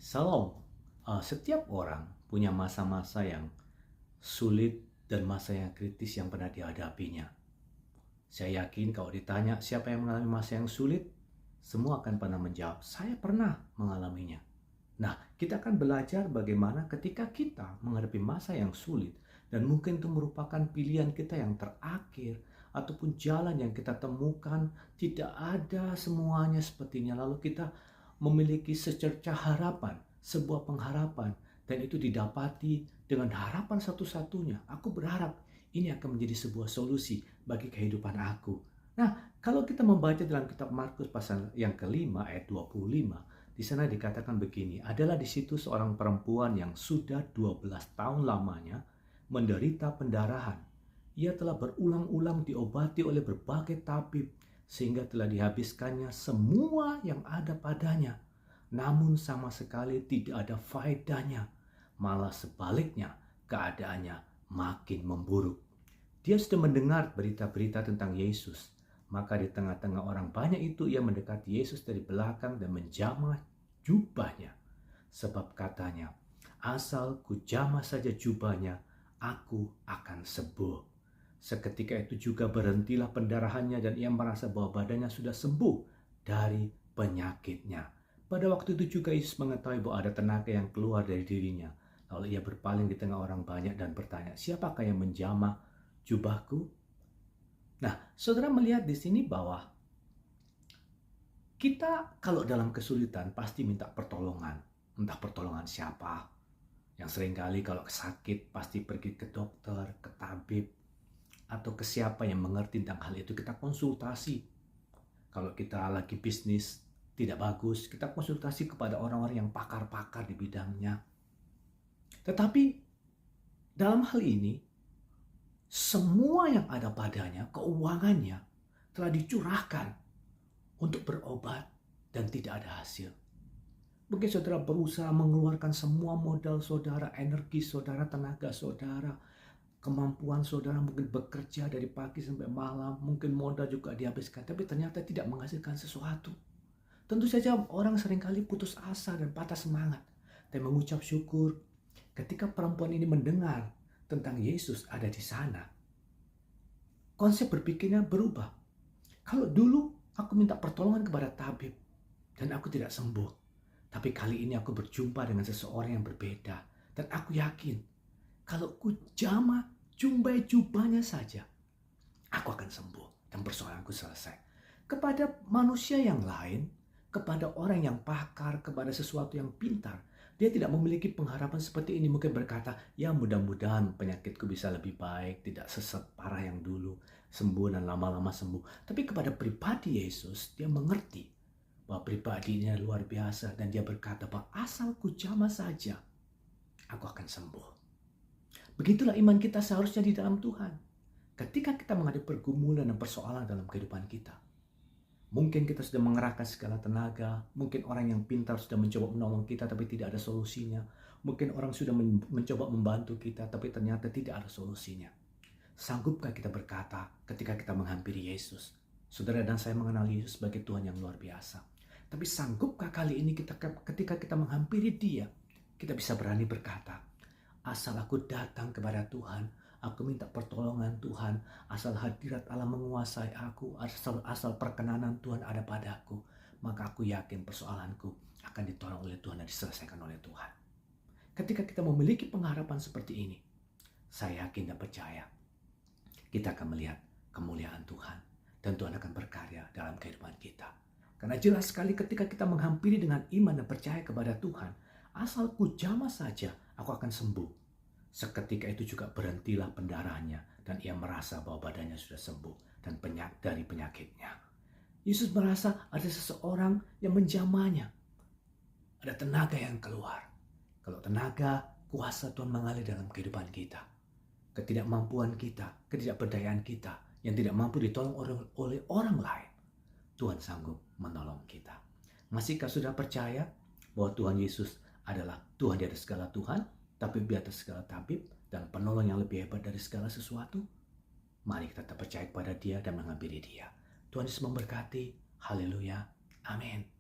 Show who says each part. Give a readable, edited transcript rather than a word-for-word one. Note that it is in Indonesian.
Speaker 1: Salam. Setiap orang punya masa-masa yang sulit dan masa yang kritis yang pernah dihadapinya. Saya yakin kalau ditanya siapa yang mengalami masa yang sulit, semua akan pernah menjawab, saya pernah mengalaminya. Nah, kita akan belajar bagaimana ketika kita menghadapi masa yang sulit, dan mungkin itu merupakan pilihan kita yang terakhir, ataupun jalan yang kita temukan, tidak ada semuanya sepertinya. Lalu kita memiliki secerca harapan, sebuah pengharapan, dan itu didapati dengan harapan satu-satunya. Aku berharap ini akan menjadi sebuah solusi bagi kehidupan aku. Nah, kalau kita membaca dalam kitab Markus pasal yang kelima ayat 25, di sana dikatakan begini, adalah di situ seorang perempuan yang sudah 12 tahun lamanya menderita pendarahan. Ia telah berulang-ulang diobati oleh berbagai tabib sehingga telah dihabiskannya semua yang ada padanya. Namun sama sekali tidak ada faedahnya. Malah sebaliknya, keadaannya makin memburuk. Dia sudah mendengar berita-berita tentang Yesus. Maka di tengah-tengah orang banyak itu ia mendekati Yesus dari belakang dan menjamah jubahnya. Sebab katanya, asal ku jamah saja jubahnya, aku akan sembuh. Seketika itu juga berhentilah pendarahannya dan ia merasa bahwa badannya sudah sembuh dari penyakitnya. Pada waktu itu juga Yesus mengetahui bahwa ada tenaga yang keluar dari dirinya. Lalu ia berpaling di tengah orang banyak dan bertanya, siapakah yang menjamah jubahku? Nah, saudara melihat di sini bahwa kita kalau dalam kesulitan pasti minta pertolongan. Entah pertolongan siapa. Yang seringkali kalau sakit pasti pergi ke dokter, ke tabib, atau ke siapa yang mengerti tentang hal itu. Kita konsultasi. Kalau kita lagi bisnis tidak bagus, kita konsultasi kepada orang-orang yang pakar-pakar di bidangnya. Tetapi dalam hal ini, semua yang ada padanya, keuangannya, telah dicurahkan untuk berobat dan tidak ada hasil. Mungkin saudara berusaha mengeluarkan semua modal saudara, energi saudara, tenaga saudara, kemampuan saudara, mungkin bekerja dari pagi sampai malam, mungkin modal juga dihabiskan, tapi ternyata tidak menghasilkan sesuatu. Tentu saja orang seringkali putus asa dan patah semangat. Dan mengucap syukur ketika perempuan ini mendengar tentang Yesus ada di sana. Konsep berpikirnya berubah. Kalau dulu aku minta pertolongan kepada tabib dan aku tidak sembuh. Tapi kali ini aku berjumpa dengan seseorang yang berbeda. Dan aku yakin kalau ku jamah jumbai jubahnya saja, aku akan sembuh dan persoalanku selesai. Kepada manusia yang lain, kepada orang yang pakar, kepada sesuatu yang pintar, dia tidak memiliki pengharapan seperti ini. Mungkin berkata, ya mudah-mudahan penyakitku bisa lebih baik, tidak separah yang dulu, sembuh dan lama-lama sembuh. Tapi kepada pribadi Yesus, dia mengerti bahwa pribadinya luar biasa. Dan dia berkata bahwa asal ku jamah saja, aku akan sembuh. Begitulah iman kita seharusnya di dalam Tuhan. Ketika kita menghadapi pergumulan dan persoalan dalam kehidupan kita, mungkin kita sudah mengerahkan segala tenaga, mungkin orang yang pintar sudah mencoba menolong kita tapi tidak ada solusinya, mungkin orang sudah mencoba membantu kita tapi ternyata tidak ada solusinya. Sanggupkah kita berkata ketika kita menghampiri Yesus, saudara dan saya mengenal Yesus sebagai Tuhan yang luar biasa, tapi sanggupkah kali ini ketika kita menghampiri Dia, kita bisa berani berkata, asal aku datang kepada Tuhan, aku minta pertolongan Tuhan, asal hadirat Allah menguasai aku, asal perkenanan Tuhan ada padaku, maka aku yakin persoalanku akan ditolong oleh Tuhan dan diselesaikan oleh Tuhan. Ketika kita memiliki pengharapan seperti ini, saya yakin dan percaya kita akan melihat kemuliaan Tuhan dan Tuhan akan berkarya dalam kehidupan kita. Karena jelas sekali ketika kita menghampiri dengan iman dan percaya kepada Tuhan, asal ku jamah saja, aku akan sembuh. Seketika itu juga berhentilah pendarahannya dan ia merasa bahwa badannya sudah sembuh dan dari penyakitnya. Yesus merasa ada seseorang yang menjamahnya. Ada tenaga yang keluar. Kalau tenaga, kuasa Tuhan mengalir dalam kehidupan kita. Ketidakmampuan kita, ketidakberdayaan kita yang tidak mampu ditolong oleh orang lain, Tuhan sanggup menolong kita. Masihkah sudah percaya bahwa Tuhan Yesus adalah Tuhan di atas segala Tuhan, tapi di atas segala tabib, dan penolong yang lebih hebat dari segala sesuatu? Mari kita tetap percaya kepada Dia dan menghampiri Dia. Tuhan Yesus memberkati. Haleluya. Amin.